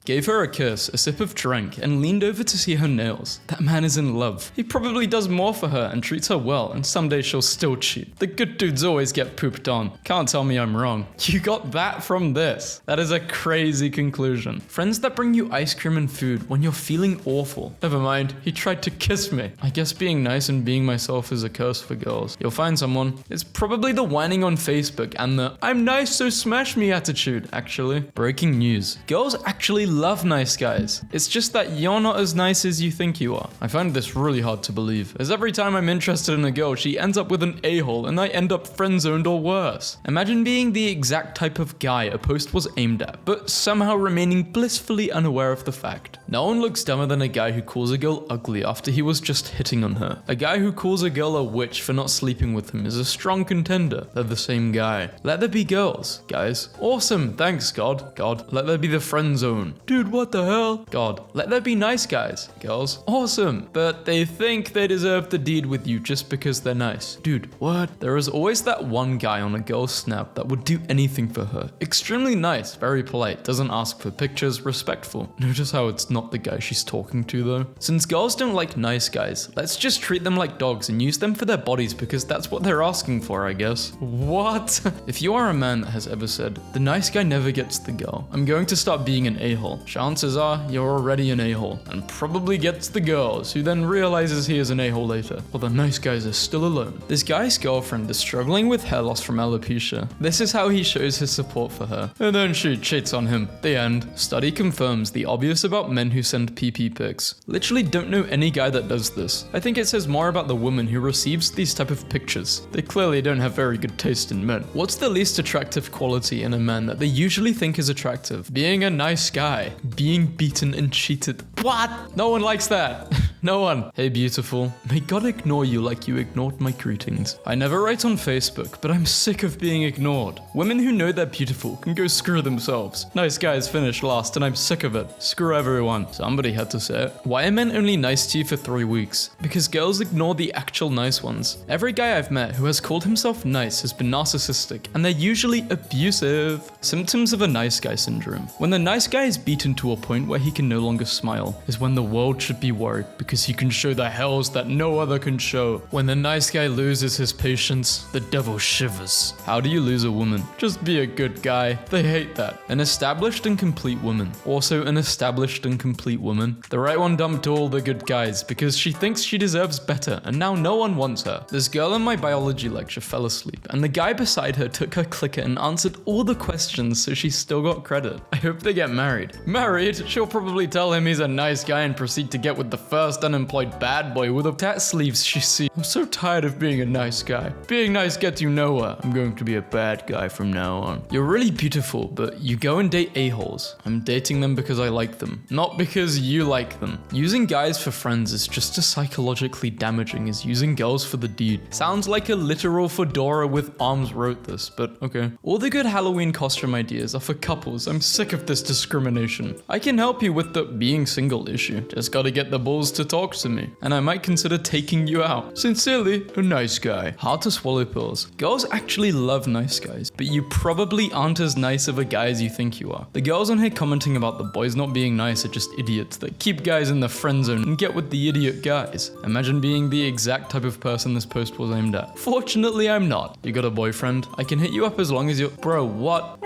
gave her a kiss, a sip of drink, and leaned over to see her nails. That man is in love. He probably does more for her and treats her well, and someday she'll still cheat. The good dudes always get pooped on. Can't tell me I'm wrong. You got that from this. That is a crazy conclusion. Friends that bring you ice cream and food when you're feeling awful. Never mind, he tried to kiss me. I guess being nice and being myself is a curse for girls. You'll find someone. It's probably the whining on Facebook and the I'm nice so smash me attitude, actually. Breaking news. Girls actually love nice guys. It's just that you're not as nice as you think you are. I find this really hard to believe, as every time I'm interested in a girl, she ends up with an a-hole and I end up friend-zoned or worse. Imagine being the exact type of guy a post was aimed at, but somehow remaining blissfully unaware of the fact. No one looks dumber than a guy who calls a girl ugly after he was just hitting on her. A guy who calls a girl a witch for not sleeping with him is a strong contender. They're the same guy. Let there be girls, guys. Awesome, thanks God. God, let there be the friend zone. Dude, what the hell? God, let there be nice guys. Girls, awesome. But they think they deserve the deed with you just because they're nice. Dude, what? There is always that one guy on a girl's snap that would do anything for her. Extremely nice, very polite, doesn't ask for pictures, respectful. Notice how it's not the guy she's talking to though. Since girls don't like nice guys, let's just treat them like dogs and use them for their bodies because that's what they're asking for, I guess. What? If you are a man that has ever said, the nice guy never gets the girl, I'm going to start being an a-hole. Chances are you're already an a-hole and probably gets the girls who then realizes he is an a-hole later. Well, the nice guys are still alone. This guy's girlfriend is struggling with hair loss from alopecia. This is how he shows his support for her. And then she cheats on him. The end. Study confirms the obvious about men who send PP pics. Literally don't know any guy that does this. I think it says more about the woman who receives these type of pictures. They clearly don't have very good taste in men. What's the least attractive quality in a man that they usually think is attractive? Being a nice guy. Being beaten and cheated. What? No one likes that. No one. Hey beautiful, may God ignore you like you ignored my greetings. I never write on Facebook, but I'm sick of being ignored. Women who know they're beautiful can go screw themselves. Nice guys finish last and I'm sick of it. Screw everyone. Somebody had to say it. Why are men only nice to you for 3 weeks? Because girls ignore the actual nice ones. Every guy I've met who has called himself nice has been narcissistic, and they're usually abusive. Symptoms of a nice guy syndrome. When the nice guy is beaten to a point where he can no longer smile, is when the world should be worried because he can show the hells that no other can show. When the nice guy loses his patience, the devil shivers. How do you lose a woman? Just be a good guy. They hate that. An established and complete woman. Also an established and complete woman. The right one dumped all the good guys because she thinks she deserves better and now no one wants her. This girl in my biology lecture fell asleep and the guy beside her took her clicker and answered all the questions so she still got credit. I hope they get married. Married? She'll probably tell him he's a nice guy and proceed to get with the first unemployed bad boy with the tat sleeves she sees. I'm so tired of being a nice guy. Being nice gets you nowhere. I'm going to be a bad guy from now on. You're really beautiful, but you go and date a-holes. I'm dating them because I like them, not because you like them. Using guys for friends is just as psychologically damaging as using girls for the deed. Sounds like a literal fedora with arms wrote this, but okay. All the good Halloween costume ideas are for couples. I'm sick of this discrimination. I can help you with the being single issue. Just gotta get the balls to talk to me, and I might consider taking you out. Sincerely, a nice guy. Hard to swallow pills. Girls actually love nice guys, but you probably aren't as nice of a guy as you think you are. The girls on here commenting about the boys not being nice are just idiots that keep guys in the friend zone and get with the idiot guys. Imagine being the exact type of person this post was aimed at. Fortunately, I'm not. You got a boyfriend? I can hit you up as long as you're— Bro, what?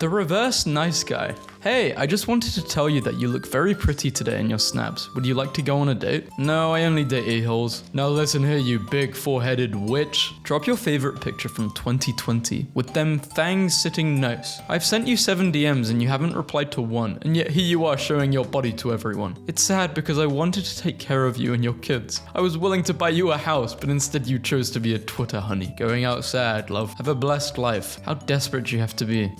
The reverse nice guy. Hey, I just wanted to tell you that you look very pretty today in your snaps. Would you like to go on a date? No, I only date a-holes. Now listen here, you big four-headed witch. Drop your favorite picture from 2020 with them fangs sitting nice. I've sent you 7 DMs and you haven't replied to one, and yet here you are showing your body to everyone. It's sad because I wanted to take care of you and your kids. I was willing to buy you a house, but instead you chose to be a Twitter honey. Going out sad, love. Have a blessed life. How desperate do you have to be?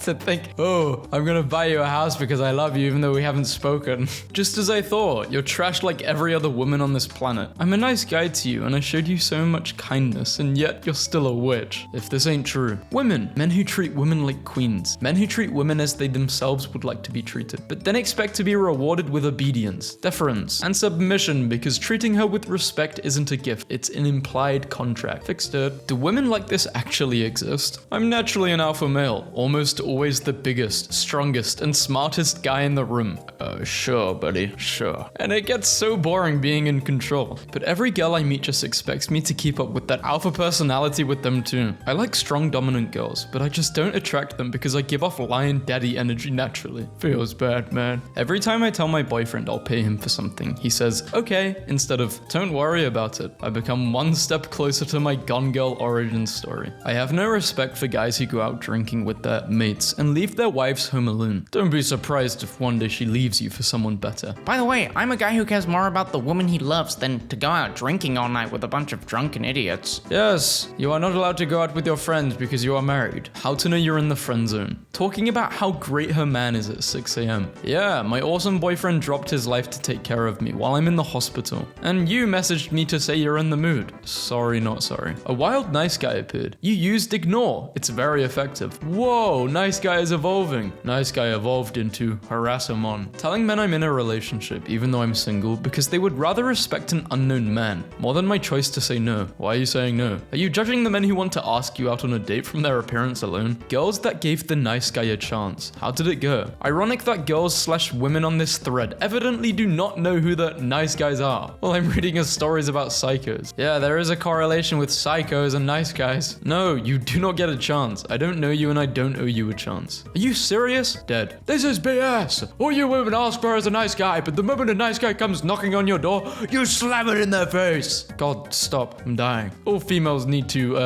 To think, oh, I'm gonna buy you a house because I love you even though we haven't spoken. Just as I thought, you're trashed like every other woman on this planet. I'm a nice guy to you and I showed you so much kindness and yet you're still a witch. If this ain't true. Women. Men who treat women like queens. Men who treat women as they themselves would like to be treated, but then expect to be rewarded with obedience, deference, and submission because treating her with respect isn't a gift, it's an implied contract. Fixed it. Do women like this actually exist? I'm naturally an alpha male. Almost all always the biggest, strongest, and smartest guy in the room. Sure, buddy, sure. And it gets so boring being in control. But every girl I meet just expects me to keep up with that alpha personality with them too. I like strong, dominant girls, but I just don't attract them because I give off lion daddy energy naturally. Feels bad, man. Every time I tell my boyfriend I'll pay him for something, he says, okay, instead of, don't worry about it. I become one step closer to my Gone Girl origin story. I have no respect for guys who go out drinking with their mates and leave their wives home alone. Don't be surprised if one day she leaves you for someone better. By the way, I'm a guy who cares more about the woman he loves than to go out drinking all night with a bunch of drunken idiots. Yes, you are not allowed to go out with your friends because you are married. How to know you're in the friend zone. Talking about how great her man is at 6 a.m. Yeah, my awesome boyfriend dropped his life to take care of me while I'm in the hospital. And you messaged me to say you're in the mood. Sorry, not sorry. A wild nice guy appeared. You used ignore. It's very effective. Whoa, nice guy is evolving. Nice guy evolved into harassamon. Telling men I'm in a relationship even though I'm single because they would rather respect an unknown man more than my choice to say no. Why are you saying no? Are you judging the men who want to ask you out on a date from their appearance alone? Girls that gave the nice guy a chance. How did it go? Ironic that girls/women on this thread evidently do not know who the nice guys are. Well, I'm reading your stories about psychos. Yeah, there is a correlation with psychos and nice guys. No, you do not get a chance. I don't know you and I don't owe you a chance. Are you serious? Dead. This is BS. All you women ask for is a nice guy, but the moment a nice guy comes knocking on your door, you slam it in their face. God, stop. I'm dying. All females need to,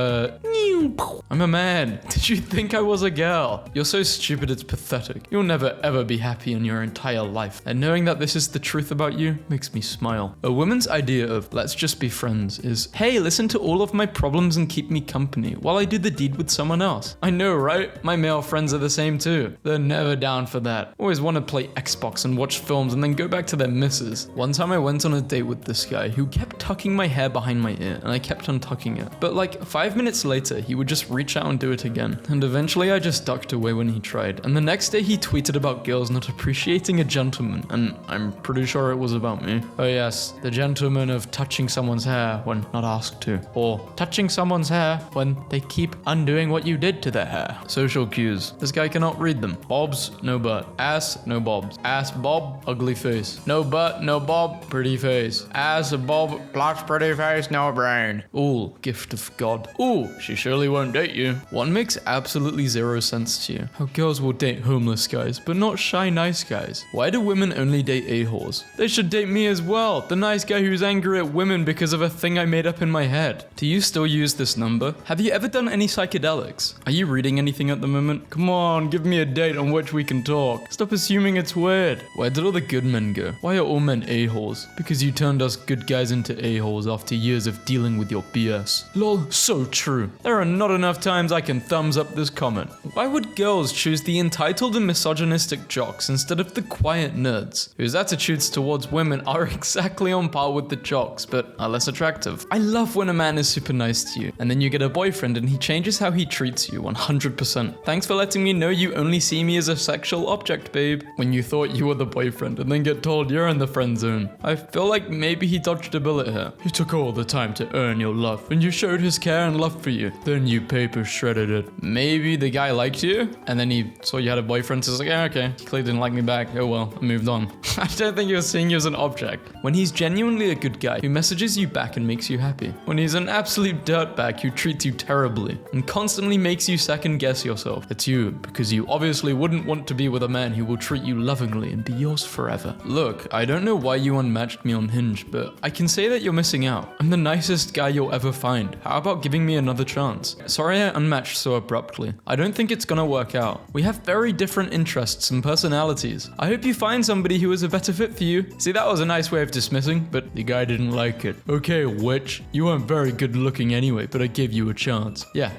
I'm a man. Did you think I was a girl? You're so stupid it's pathetic. You'll never ever be happy in your entire life. And knowing that this is the truth about you makes me smile. A woman's idea of let's just be friends is, hey, listen to all of my problems and keep me company while I do the deed with someone else. I know, right? My male friends are the same too. They're never down for that. Always want to play Xbox and watch films and then go back to their missus. One time I went on a date with this guy who kept tucking my hair behind my ear and I kept untucking it. But like 5 minutes later, he would just reach out and do it again. And eventually I just ducked away when he tried. And the next day he tweeted about girls not appreciating a gentleman. And I'm pretty sure it was about me. Oh yes, the gentleman of touching someone's hair when not asked to. Or touching someone's hair when they keep undoing what you did to their hair. Social cues. This guy cannot read them. Bobs, no butt. Ass, no bobs. Ass bob, ugly face. No butt, no bob, pretty face. Ass bob, plus pretty face, no brain. Ooh, gift of God. Ooh, she surely won't date you. One makes absolutely zero sense to you. How girls will date homeless guys, but not shy nice guys. Why do women only date a-holes? They should date me as well. The nice guy who's angry at women because of a thing I made up in my head. Do you still use this number? Have you ever done any psychedelics? Are you reading anything at the moment? Come on, give me a date on which we can talk. Stop assuming it's weird. Where did all the good men go? Why are all men a-holes? Because you turned us good guys into a-holes after years of dealing with your BS. Lol, so true. There are not enough times I can thumbs up this comment. Why would girls choose the entitled and misogynistic jocks instead of the quiet nerds, whose attitudes towards women are exactly on par with the jocks, but are less attractive? I love when a man is super nice to you, and then you get a boyfriend and he changes how he treats you 100%. Thanks for letting me know you only see me as a sexual object, babe, when you thought you were the boyfriend and then get told you're in the friend zone. I feel like maybe he dodged a bullet here. He took all the time to earn your love, and you showed his care and love for you. Then you paper shredded it. Maybe the guy liked you, and then he saw you had a boyfriend, so he's like, yeah, okay, he clearly didn't like me back. Oh well, I moved on. I don't think he was seeing you as an object. When he's genuinely a good guy who messages you back and makes you happy. When he's an absolute dirtbag who treats you terribly and constantly makes you second guess yourself. It's you, because you obviously wouldn't want to be with a man who will treat you lovingly and be yours forever. Look, I don't know why you unmatched me on Hinge, but I can say that you're missing out. I'm the nicest guy you'll ever find. How about giving me another chance? Sorry I unmatched so abruptly. I don't think it's gonna work out. We have very different interests and personalities. I hope you find somebody who is a better fit for you. See, that was a nice way of dismissing, but the guy didn't like it. Okay, witch, you weren't very good looking anyway, but I gave you a chance. Yeah,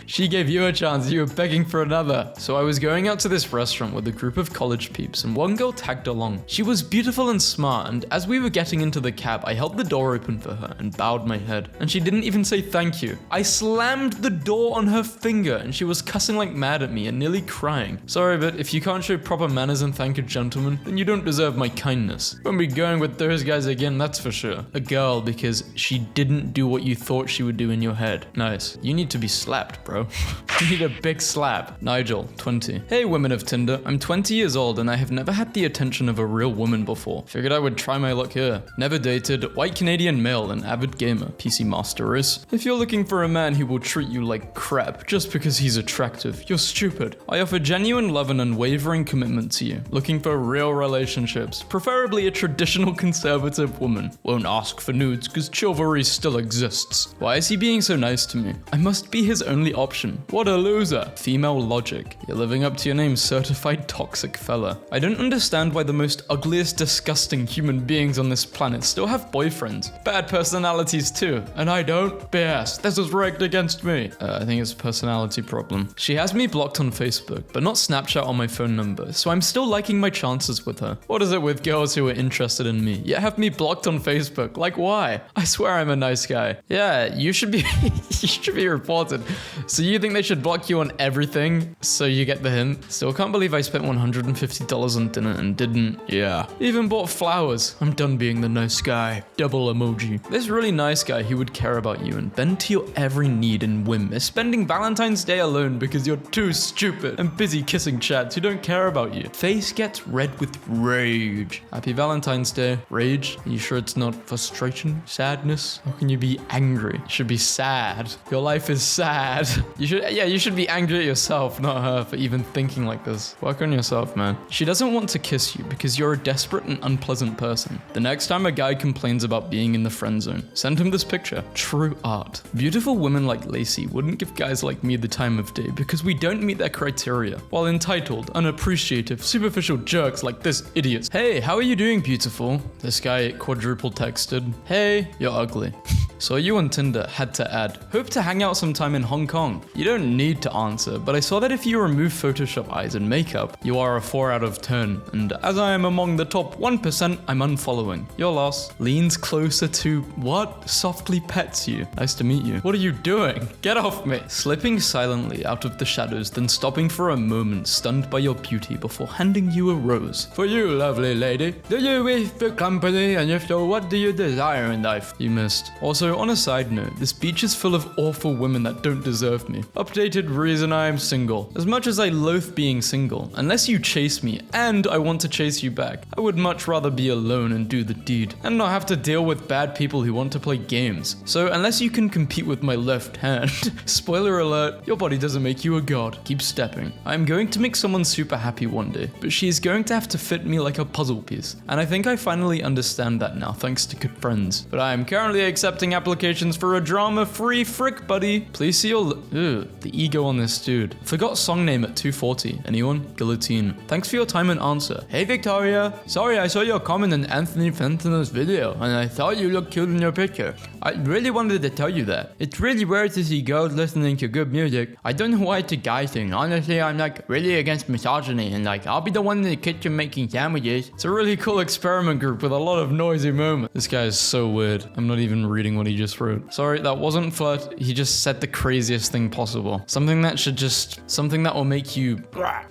she gave you a chance, you were begging for another. So I was going out to this restaurant with a group of college peeps and one girl tagged along. She was beautiful and smart, and as we were getting into the cab, I held the door open for her and bowed my head. And she didn't even say thank you. I slammed the door on her finger and she was cussing like mad at me and nearly crying. Sorry, but if you can't show proper manners and thank a gentleman, then you don't deserve my kindness. Won't be going with those guys again, that's for sure. A girl because she didn't do what you thought she would do in your head. Nice. You need to be slapped, bro. You need a big slap. Nigel, 20. Hey women of Tinder, I'm 20 years old and I have never had the attention of a real woman before. Figured I would try my luck here. Never dated, white Canadian male and avid gamer, PC Master Race. If you're looking for a man who will treat you like crap just because he's attractive, you're stupid. I offer genuine love and unwavering commitment to you. Looking for real relationships, preferably a traditional conservative woman. Won't ask for nudes cause chivalry still exists. Why is he being so nice to me? I must be his only option. What a loser. Female logic. You're living up to your name, certified toxic fella. I don't understand why the most ugliest, disgusting human beings on this planet still have boyfriends. Bad personalities too. And I don't? BS. This is rigged against me. I think it's a personality problem. She has me blocked on Facebook, but not Snapchat on my phone number, so I'm still liking my chances with her. What is it with girls who are interested in me, yet have me blocked on Facebook? Like why? I swear I'm a nice guy. Yeah, you should be you should be reported. So you think they should block you on everything so you get the hint? Still can't believe I spent $150 on dinner and didn't. Yeah. Even bought flowers. I'm done being the nice guy. Double emoji. This really nice guy who would care about you and bend to your every need and whim is spending Valentine's Day alone because you're too stupid and busy kissing chads who don't care about you. Face gets red with rage. Happy Valentine's Day. Rage? Are you sure it's not frustration? Sadness? How can you be angry? You should be sad. Your life is sad. You should be angry at yourself, not her, for even thinking like this. Work on yourself, man. She doesn't want to kiss you because you're a desperate and unpleasant person. The next time a guy complains about being in the friend zone, send him this picture. True art. Beautiful women like Lacey wouldn't give guys like me the time of day because we don't meet their criteria, while entitled, unappreciative, superficial jerks like this idiot. Hey, how are you doing, beautiful? This guy quadruple texted. Hey, you're ugly. Saw you on Tinder, had to add. Hope to hang out sometime in Hong Kong. You don't need to answer, but I saw that if you remove Photoshop eyes and makeup, you are a 4 out of 10. And as I am among the top 1%, I'm unfollowing. Your loss. Leans closer to what? Softly pets you. Nice to meet you. What are you doing? Get off me. Slipping silently out of the shadows, then stopping for a moment, stunned by your beauty before handing you a rose. For you, lovely lady. Do you wish for company? And if so, what do you desire in life? You missed. Also, on a side note, this beach is full of awful women that don't deserve me. Updated reason I am single. As much as I loathe being single, unless you chase me and I want to chase you back, I would much rather be alone and do the deed, and not have to deal with bad people who want to play games. So unless you can compete with my left hand, spoiler alert, your body doesn't make you a god. Keep stepping. I'm going to make someone super happy one day, but she is going to have to fit me like a puzzle piece. And I think I finally understand that now thanks to good friends. But I am currently accepting applications for a drama-free frick buddy. Please see your... Ew, the ego on this dude. Forgot song name at 2:40. Anyone? Guillotine. Thanks for your time and answer. Hey Victoria. Sorry, I saw your comment on Anthony Fantano's video and I thought you looked cute in your picture. I really wanted to tell you that. It's really weird to see girls listening to good music. I don't know why it's a guy thing. Honestly, I'm like really against misogyny and like I'll be the one in the kitchen making sandwiches. It's a really cool experiment group with a lot of noisy moments. This guy is so weird. I'm not even reading what he just wrote. Sorry, that wasn't flirt. He just said the craziest thing possible. Something that will make you...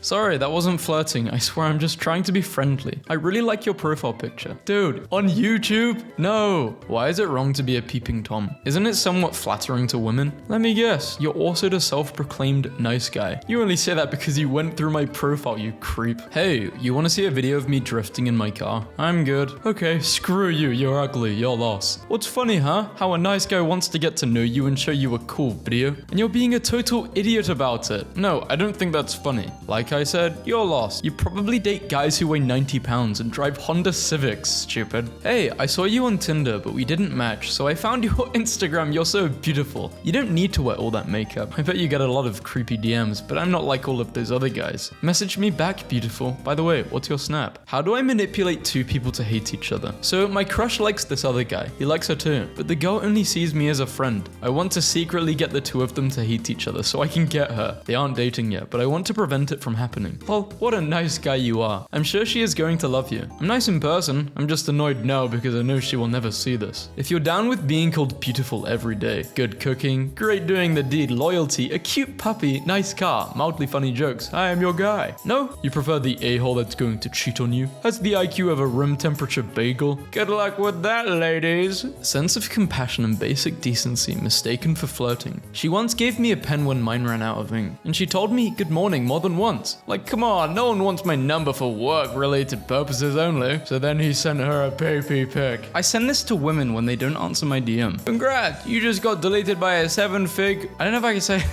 Sorry, that wasn't flirting. I swear I'm just trying to be friendly. I really like your profile picture. Dude, on YouTube? No. Why is it wrong to be a peeping Tom? Isn't it somewhat flattering to women? Let me guess. You're also the self-proclaimed nice guy. You only say that because you went through my profile, you creep. Hey, you want to see a video of me drifting in my car? I'm good. Okay, screw you. You're ugly. Your loss. What's funny, huh? How a nice guy wants to get to know you and show you a cool video, and you're being a total idiot about it. No, I don't think that's funny. Like I said, you're lost. You probably date guys who weigh 90 pounds and drive Honda Civics, stupid. Hey, I saw you on Tinder, but we didn't match, so I found your Instagram. You're so beautiful. You don't need to wear all that makeup. I bet you get a lot of creepy DMs, but I'm not like all of those other guys. Message me back, beautiful. By the way, what's your snap? How do I manipulate two people to hate each other? So my crush likes this other guy. He likes her too, but the girl only sees me as a friend. I want to secretly get the two of them to hate each other so I can get her. They aren't dating yet, but I want to prevent it from happening. Well, what a nice guy you are. I'm sure she is going to love you. I'm nice in person. I'm just annoyed now because I know she will never see this. If you're down with being called beautiful every day, good cooking, great doing the deed, loyalty, a cute puppy, nice car, mildly funny jokes, I am your guy. No? You prefer the a-hole that's going to cheat on you? Has the IQ of a room temperature bagel? Good luck with that, ladies. Sense of compassion compassion and basic decency mistaken for flirting. She once gave me a pen when mine ran out of ink, and she told me good morning more than once. Like, come on, no one wants my number for work-related purposes only. So then he sent her a baby pic. I send this to women when they don't answer my DM. Congrats, you just got deleted by a 7-fig. I don't know if I can say.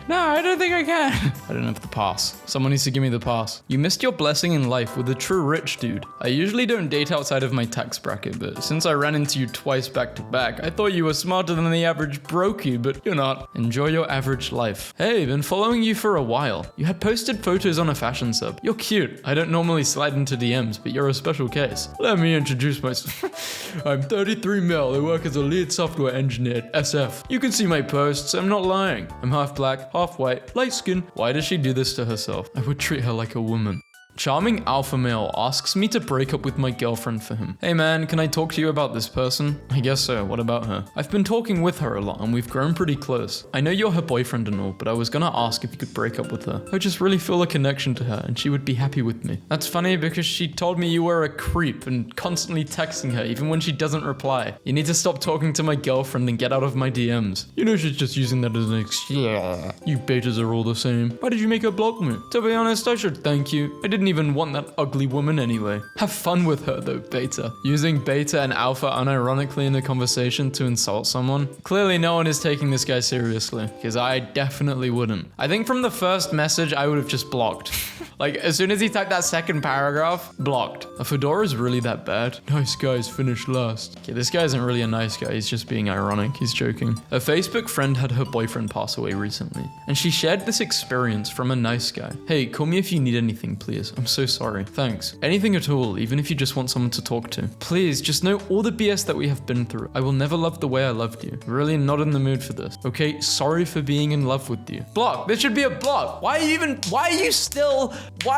No, I don't think I can. I don't have the pass. Someone needs to give me the pass. You missed your blessing in life with a true rich dude. I usually don't date outside of my tax bracket, but since I ran into you twice back to back, I thought you were smarter than the average brokey, but you're not. Enjoy your average life. Hey, been following you for a while. You had posted photos on a fashion sub. You're cute. I don't normally slide into DMs, but you're a special case. Let me introduce myself. I'm 33 mil. I work as a lead software engineer at SF. You can see my posts. I'm not lying. I'm half black, half white, light skin. Why does she do this to herself? I would treat her like a woman. Charming alpha male asks me to break up with my girlfriend for him. Hey man, can I talk to you about this person? I guess so, what about her? I've been talking with her a lot and we've grown pretty close. I know you're her boyfriend and all, but I was gonna ask if you could break up with her. I just really feel a connection to her and she would be happy with me. That's funny because she told me you were a creep and constantly texting her even when she doesn't reply. You need to stop talking to my girlfriend and get out of my DMs. You know she's just using that as an excuse. Yeah. You betas are all the same. Why did you make her block me? To be honest, I should thank you. I didn't even want that ugly woman anyway. Have fun with her though, beta. Using beta and alpha unironically in a conversation to insult someone. Clearly no one is taking this guy seriously, because I definitely wouldn't. I think from the first message, I would have just blocked. Like, as soon as he typed that second paragraph, blocked. A fedora is really that bad? Nice guys finish last. Okay, this guy isn't really a nice guy, he's just being ironic, he's joking. A Facebook friend had her boyfriend pass away recently, and she shared this experience from a nice guy. Hey, call me if you need anything, please. I'm so sorry. Thanks. Anything at all, even if you just want someone to talk to. Please, just know all the BS that we have been through. I will never love the way I loved you. Really not in the mood for this. Okay, sorry for being in love with you. Block. This should be a block. Why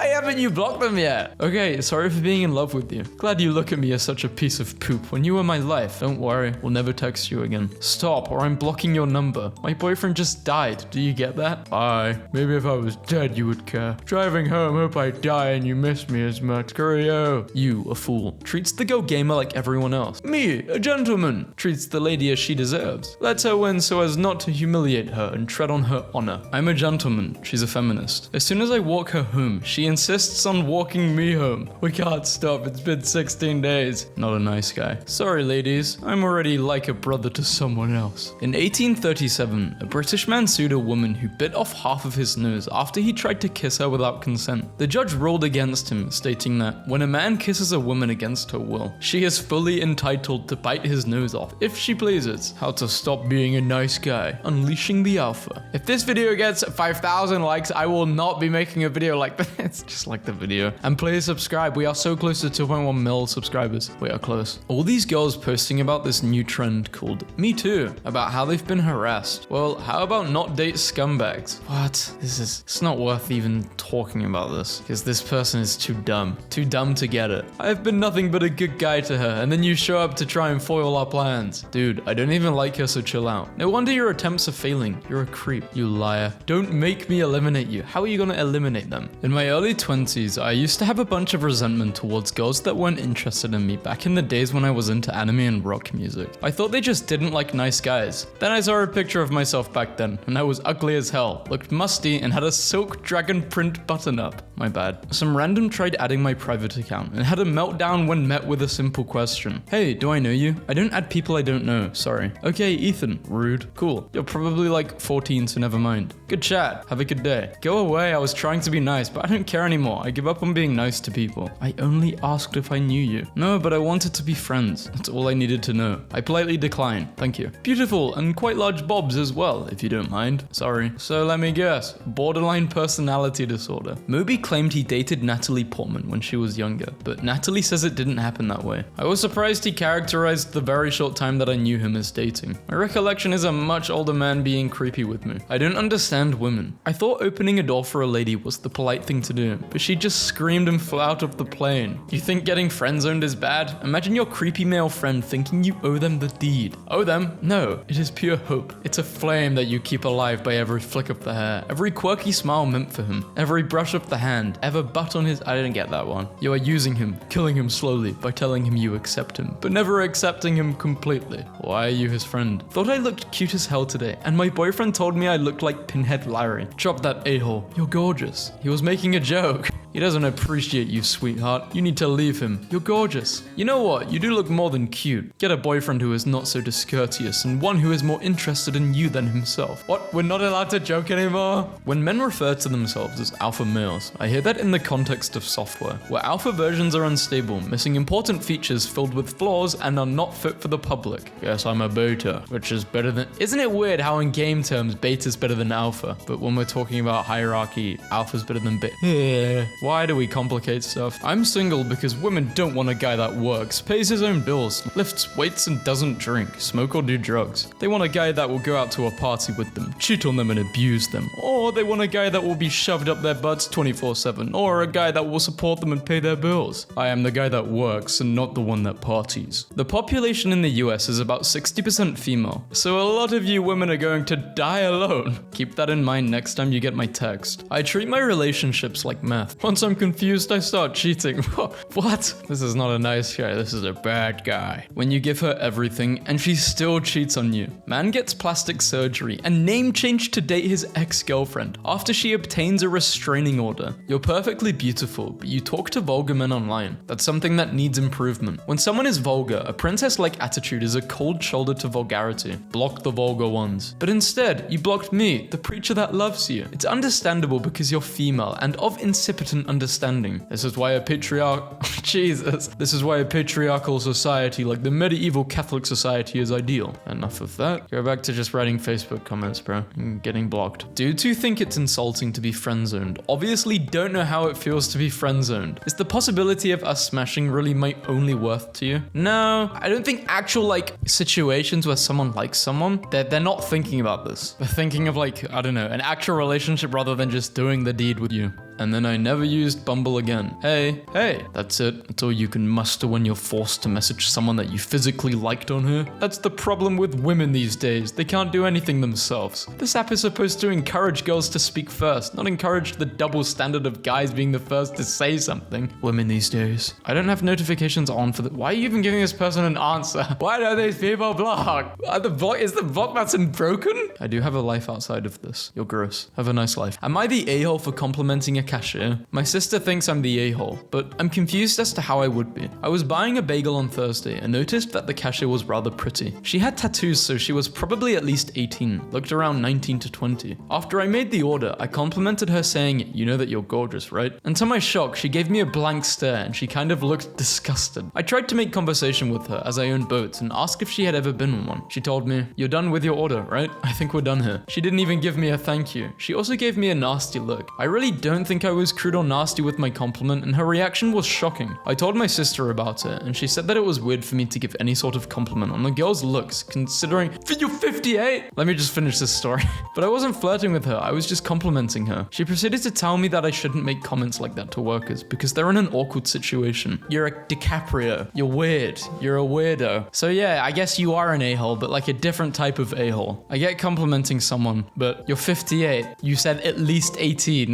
haven't you blocked them yet? Okay, sorry for being in love with you. Glad you look at me as such a piece of poop when you were my life. Don't worry, we'll never text you again. Stop, or I'm blocking your number. My boyfriend just died. Do you get that? Bye. Maybe if I was dead, you would care. Driving home, hope I die and you miss me as much. Curio. You, a fool. Treats the Go Gamer like everyone else. Me, a gentleman. Treats the lady as she deserves. Lets her win so as not to humiliate her and tread on her honor. I'm a gentleman. She's a feminist. As soon as I walk her home, she insists on walking me home. We can't stop. It's been 16 days. Not a nice guy. Sorry, ladies. I'm already like a brother to someone else. In 1837, a British man sued a woman who bit off half of his nose after he tried to kiss her without consent. The judge ruled against him, stating that when a man kisses a woman against her will, she is fully entitled to bite his nose off if she pleases. How to stop being a nice guy. Unleashing the alpha. If this video gets 5,000 likes, I will not be making a video like this. Just like the video. And please subscribe. We are so close to 2.1 mil subscribers. We are close. All these girls posting about this new trend called Me Too, about how they've been harassed. Well, how about not date scumbags? What? It's not worth even talking about this, because this person is too dumb to get it. I've been nothing but a good guy to her, and then you show up to try and foil our plans. Dude, I don't even like her, so chill out. No wonder your attempts are failing. You're a creep, you liar. Don't make me eliminate you. How are you gonna eliminate them? In my early 20s, I used to have a bunch of resentment towards girls that weren't interested in me back in the days when I was into anime and rock music. I thought they just didn't like nice guys. Then I saw a picture of myself back then, and I was ugly as hell, looked musty, and had a silk dragon print button up. My bad. Some random tried adding my private account and had a meltdown when met with a simple question. Hey, do I know you? I don't add people I don't know, sorry. Okay, Ethan. Rude. Cool. You're probably like 14, so never mind. Good chat. Have a good day. Go away, I was trying to be nice, but I don't care anymore. I give up on being nice to people. I only asked if I knew you. No, but I wanted to be friends. That's all I needed to know. I politely declined. Thank you. Beautiful and quite large bobs as well, if you don't mind. Sorry. So let me guess. Borderline personality disorder. Moby claimed he dated Natalie Portman when she was younger, but Natalie says it didn't happen that way. I was surprised he characterized the very short time that I knew him as dating. My recollection is a much older man being creepy with me. I don't understand women. I thought opening a door for a lady was the polite thing to do, but she just screamed and flew out of the plane. You think getting friend-zoned is bad? Imagine your creepy male friend thinking you owe them the deed. Owe them? No, it is pure hope. It's a flame that you keep alive by every flick of the hair, every quirky smile meant for him, every brush of the hand, ever butt on his... I didn't get that one. You are using him, killing him slowly by telling him you accept him, but never accepting him completely. Why are you his friend? Thought I looked cute as hell today, and my boyfriend told me I looked like Pinhead Larry. Drop that a-hole. You're gorgeous. He was making a joke. He doesn't appreciate you, sweetheart. You need to leave him. You're gorgeous. You know what? You do look more than cute. Get a boyfriend who is not so discourteous and one who is more interested in you than himself. What? We're not allowed to joke anymore? When men refer to themselves as alpha males, I hear that in the context of software, where alpha versions are unstable, missing important features filled with flaws and are not fit for the public. Yes, I'm a beta, which is better than... Isn't it weird how in game terms beta's better than alpha, but when we're talking about hierarchy, alpha's better than beta? Why do we complicate stuff? I'm single because women don't want a guy that works, pays his own bills, lifts weights and doesn't drink, smoke or do drugs. They want a guy that will go out to a party with them, cheat on them and abuse them. Or they want a guy that will be shoved up their butts 24/7, or a guy that will support them and pay their bills. I am the guy that works and not the one that parties. The population in the US is about 60% female, so a lot of you women are going to die alone. Keep that in mind next time you get my text. I treat my relationships like math. Once I'm confused, I start cheating. What? This is not a nice guy, this is a bad guy. When you give her everything and she still cheats on you. Man gets plastic surgery and name change to date his ex-girlfriend after she obtains a restraining order. You're perfectly beautiful, but you talk to vulgar men online. That's something that needs improvement. When someone is vulgar, a princess-like attitude is a cold shoulder to vulgarity. Block the vulgar ones. But instead, you blocked me, the preacher that loves you. It's understandable because you're female and of incipient understanding. This is why a This is why a patriarchal society like the medieval Catholic society is ideal. Enough of that. Go back to just writing Facebook comments, bro. I'm getting blocked. Dudes who think it's insulting to be friend-zoned obviously don't know how it feels to be friend-zoned. Is the possibility of us smashing really my only worth to you? No, I don't think actual situations where someone likes someone, they're not thinking about this. They're thinking of I don't know, an actual relationship rather than just doing the deed with you. And then I never used Bumble again. Hey, that's it. That's all you can muster when you're forced to message someone that you physically liked on her. That's the problem with women these days. They can't do anything themselves. This app is supposed to encourage girls to speak first, not encourage the double standard of guys being the first to say something. Women these days. I don't have notifications on for the... Why are you even giving this person an answer? Why don't these people block? Is the block button broken? I do have a life outside of this. You're gross. Have a nice life. Am I the a-hole for complimenting a cashier? My sister thinks I'm the a-hole, but I'm confused as to how I would be. I was buying a bagel on Thursday and noticed that the cashier was rather pretty. She had tattoos, so she was probably at least 18, looked around 19 to 20. After I made the order, I complimented her saying, "You know that you're gorgeous, right?" And to my shock, she gave me a blank stare and she kind of looked disgusted. I tried to make conversation with her as I own boats and asked if she had ever been on one. She told me, "You're done with your order, right? I think we're done here." She didn't even give me a thank you. She also gave me a nasty look. I really don't think I was crude or nasty with my compliment, and her reaction was shocking. I told my sister about it, and she said that it was weird for me to give any sort of compliment on the girl's looks, considering you're 58. Let me just finish this story. But I wasn't flirting with her, I was just complimenting her. She proceeded to tell me that I shouldn't make comments like that to workers because they're in an awkward situation. You're a DiCaprio. You're weird. You're a weirdo. So yeah, I guess you are an a-hole, but like a different type of a-hole. I get complimenting someone, but you're 58. You said at least 18.